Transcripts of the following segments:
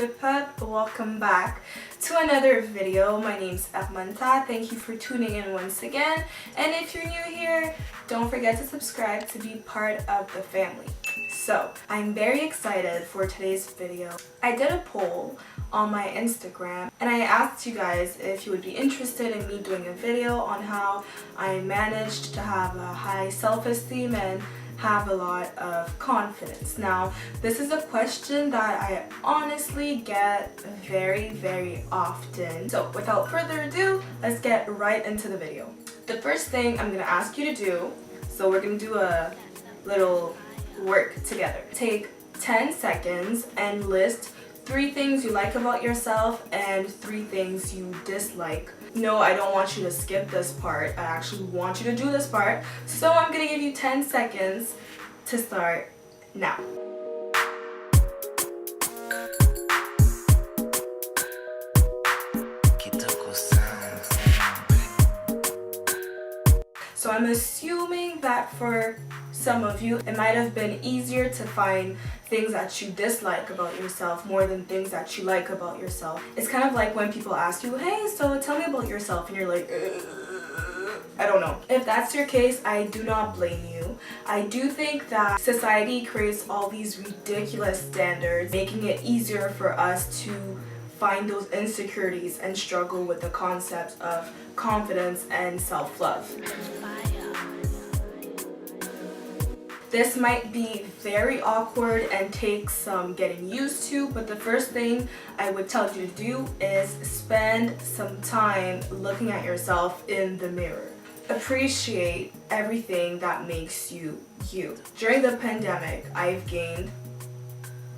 Pep, welcome back to another video. My name's Hermantha. Thank you for tuning in once again, and if you're new here, don't forget to subscribe to be part of the family. So I'm very excited for today's video. I did a poll on my Instagram and I asked you guys if you would be interested in me doing a video on how I managed to have a high self-esteem and have a lot of confidence. Now, this is a question that I honestly get very often. So without further ado, let's get right into the video. The first thing I'm gonna ask you to do, so we're gonna do a little work together. Take 10 seconds and list 3 things you like about yourself and 3 things you dislike. No, I don't want you to skip this part. I actually want you to do this part. So I'm gonna give you 10 seconds to start now. So I'm assuming that for some of you, it might have been easier to find things that you dislike about yourself more than things that you like about yourself. It's kind of like when people ask you, hey, so tell me about yourself, and you're like, I don't know. If that's your case, I do not blame you. I do think that society creates all these ridiculous standards, making it easier for us to find those insecurities and struggle with the concepts of confidence and self-love. This might be very awkward and take some getting used to, but the first thing I would tell you to do is spend some time looking at yourself in the mirror. Appreciate everything that makes you you. During the pandemic, I've gained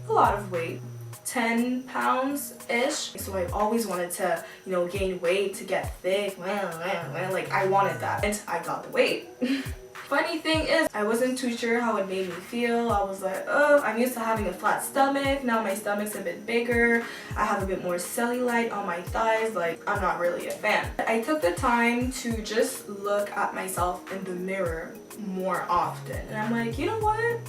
a lot of weight. 10 pounds-ish. So I always wanted to, gain weight, to get thick. Like, I wanted that. And I got the weight. Funny thing is, I wasn't too sure how it made me feel. I was like, oh, I'm used to having a flat stomach. Now my stomach's a bit bigger. I have a bit more cellulite on my thighs. Like, I'm not really a fan. I took the time to just look at myself in the mirror more often. And I'm like, you know what?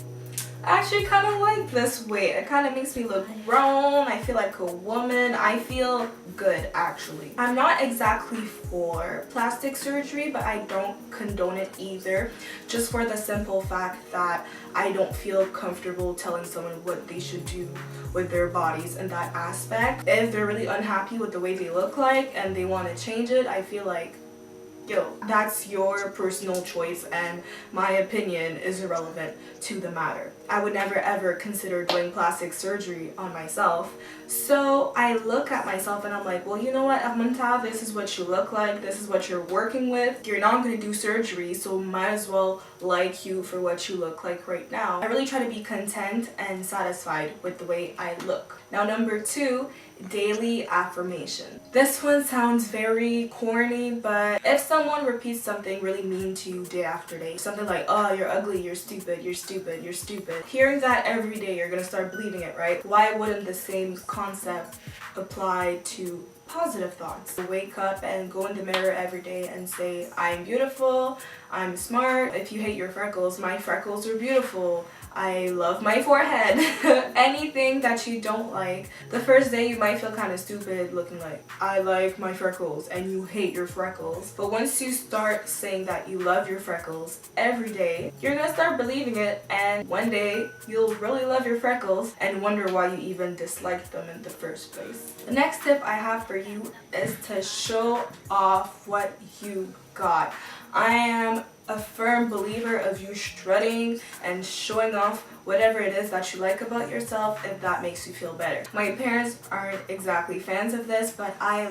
I actually kind of like this weight. It kind of makes me look grown. I feel like a woman. I feel good, actually. I'm not exactly for plastic surgery, but I don't condone it either, just for the simple fact that I don't feel comfortable telling someone what they should do with their bodies in that aspect. If they're really unhappy with the way they look like and they want to change it, I feel like, yo, that's your personal choice and my opinion is irrelevant to the matter. I would never ever consider doing plastic surgery on myself. So I look at myself and I'm like, well, you know what, Hermantha, this is what you look like, this is what you're working with. You're not going to do surgery, so might as well like you for what you look like right now. I really try to be content and satisfied with the way I look. Now, number 2, daily affirmation. This one sounds very corny, but if someone repeats something really mean to you day after day, something like, oh, you're ugly, you're stupid, you're stupid, you're stupid, hearing that every day, you're gonna start believing it, right? Why wouldn't the same concept apply to positive thoughts? Wake up and go in the mirror every day and say, I'm beautiful, I'm smart. If you hate your freckles, my freckles are beautiful. I love my forehead. Anything that you don't like. The first day you might feel kind of stupid looking like, I like my freckles, and you hate your freckles. But once you start saying that you love your freckles every day, you're gonna start believing it, and one day you'll really love your freckles and wonder why you even disliked them in the first place. The next tip I have for you is to show off what you got. I am a firm believer of you strutting and showing off whatever it is that you like about yourself if that makes you feel better. My parents aren't exactly fans of this, but I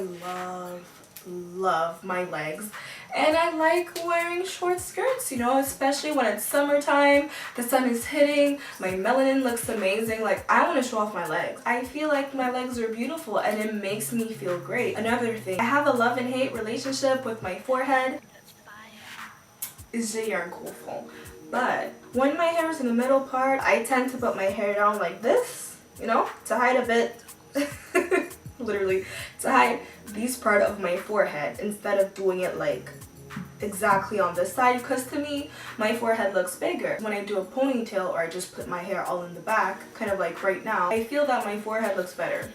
love my legs, and I like wearing short skirts, especially when it's summertime, the sun is hitting, my melanin looks amazing. Like, I want to show off my legs. I feel like my legs are beautiful and it makes me feel great. Another thing, I have a love and hate relationship with my forehead. But when my hair is in the middle part, I tend to put my hair down like this, to hide a bit, literally, to hide this part of my forehead instead of doing it like exactly on this side, because to me my forehead looks bigger. When I do a ponytail or I just put my hair all in the back, kind of like right now, I feel that my forehead looks better.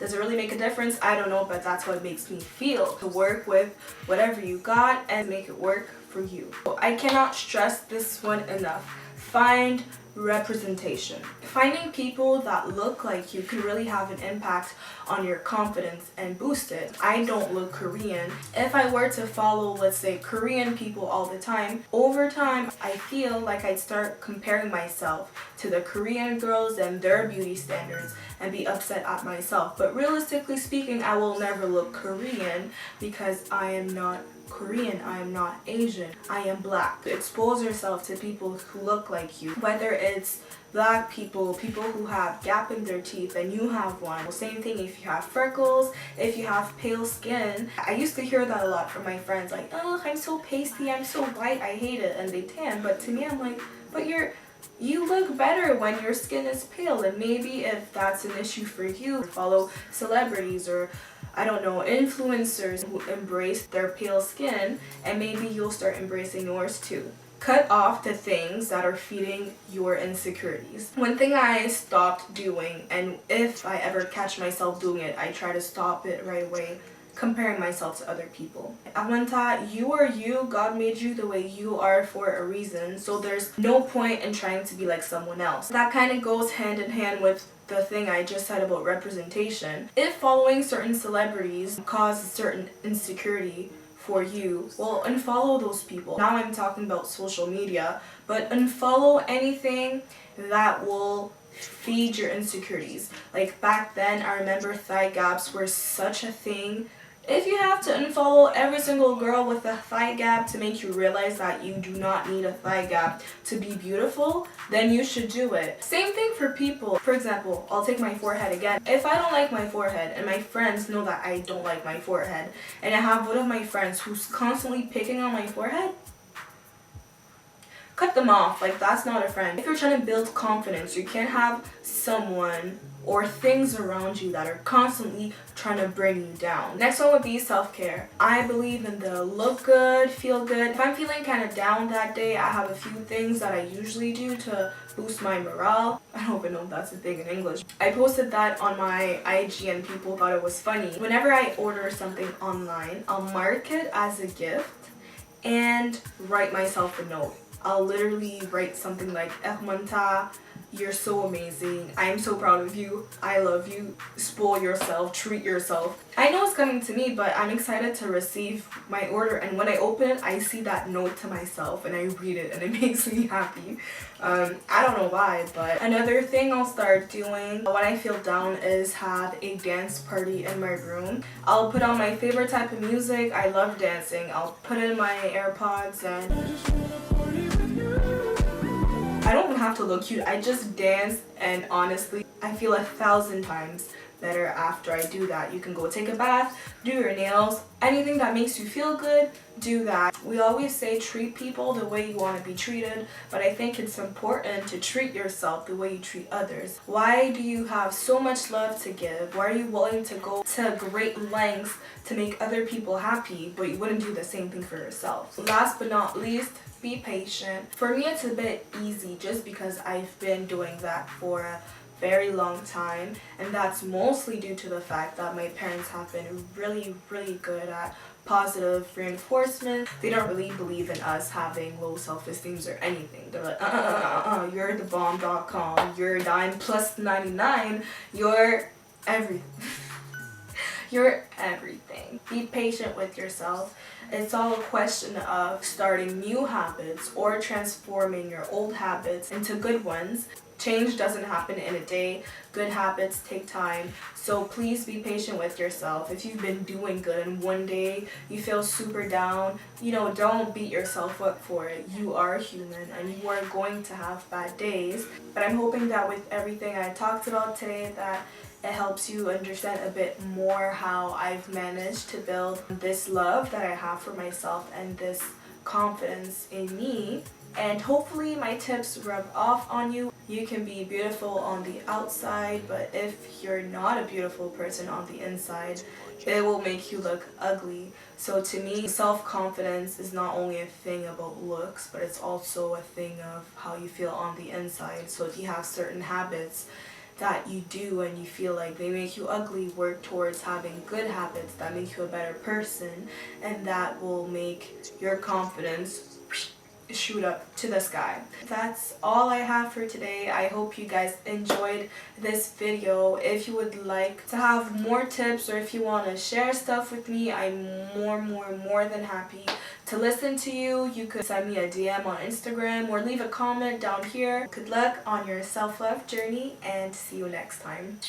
Does it really make a difference? I don't know, but that's what it makes me feel. To work with whatever you got and make it work for you. I cannot stress this one enough. Find representation. Finding people that look like you can really have an impact on your confidence and boost it. I don't look Korean. If I were to follow, let's say, Korean people all the time, over time I feel like I'd start comparing myself to the Korean girls and their beauty standards and be upset at myself. But realistically speaking, I will never look Korean because I am not Korean, I am not Asian, I am black. Expose yourself to people who look like you, whether it's black people, people who have gap in their teeth and you have one. Same thing if you have freckles, if you have pale skin. I used to hear that a lot from my friends, like, oh, I'm so pasty, I'm so white, I hate it, and they tan. But to me, I'm like, but you look better when your skin is pale. And maybe if that's an issue for you, follow celebrities or I don't know, influencers who embrace their pale skin, and maybe you'll start embracing yours too. Cut off the things that are feeding your insecurities. One thing I stopped doing, and if I ever catch myself doing it, I try to stop it right away, comparing myself to other people. Hermantha, you are you. God made you the way you are for a reason, so there's no point in trying to be like someone else. That kind of goes hand in hand with the thing I just said about representation. If following certain celebrities causes certain insecurity for you, well, unfollow those people. Now I'm talking about social media, but unfollow anything that will feed your insecurities. Like back then, I remember thigh gaps were such a thing. If you have to unfollow every single girl with a thigh gap to make you realize that you do not need a thigh gap to be beautiful, then you should do it. Same thing for people. For example, I'll take my forehead again. If I don't like my forehead and my friends know that I don't like my forehead, and I have one of my friends who's constantly picking on my forehead, cut them off. Like, that's not a friend. If you're trying to build confidence, you can't have someone or things around you that are constantly trying to bring you down. Next one would be self-care. I believe in the look good, feel good. If I'm feeling kind of down that day, I have a few things that I usually do to boost my morale. I don't even know if that's a thing in English. I posted that on my IG and people thought it was funny. Whenever I order something online, I'll mark it as a gift and write myself a note. I'll literally write something like, Hermantha, you're so amazing. I am so proud of you. I love you. Spoil yourself. Treat yourself. I know it's coming to me, but I'm excited to receive my order. And when I open it, I see that note to myself and I read it and it makes me happy. I don't know why, but another thing I'll start doing when I feel down is have a dance party in my room. I'll put on my favorite type of music. I love dancing. I'll put in my AirPods and I don't even have to look cute. I just dance, and honestly, I feel 1,000 times better after I do that. You can go take a bath, do your nails, anything that makes you feel good, do that. We always say treat people the way you want to be treated, but I think it's important to treat yourself the way you treat others. Why do you have so much love to give? Why are you willing to go to great lengths to make other people happy, but you wouldn't do the same thing for yourself? Last but not least, be patient. For me, it's a bit easy just because I've been doing that for a very long time, and that's mostly due to the fact that my parents have been really good at positive reinforcement. They don't really believe in us having low self-esteems or anything. They're like, you're the bomb.com, you're dime plus 99, you're everything. You're everything. Be patient with yourself. It's all a question of starting new habits or transforming your old habits into good ones. Change doesn't happen in a day. Good habits take time. So please be patient with yourself. If you've been doing good and one day you feel super down, don't beat yourself up for it. You are human and you are going to have bad days. But I'm hoping that with everything I talked about today, that it helps you understand a bit more how I've managed to build this love that I have for myself and this confidence in me. And hopefully my tips rub off on you. You can be beautiful on the outside, but if you're not a beautiful person on the inside, it will make you look ugly. So to me, self-confidence is not only a thing about looks, but it's also a thing of how you feel on the inside. So if you have certain habits that you do and you feel like they make you ugly, work towards having good habits that make you a better person, and that will make your confidence shoot up to the sky. That's all I have for today. I hope you guys enjoyed this video. If you would like to have more tips, or if you want to share stuff with me, I'm more than happy to listen to you. You could send me a DM on Instagram or leave a comment down here. Good luck on your self-love journey, and see you next time.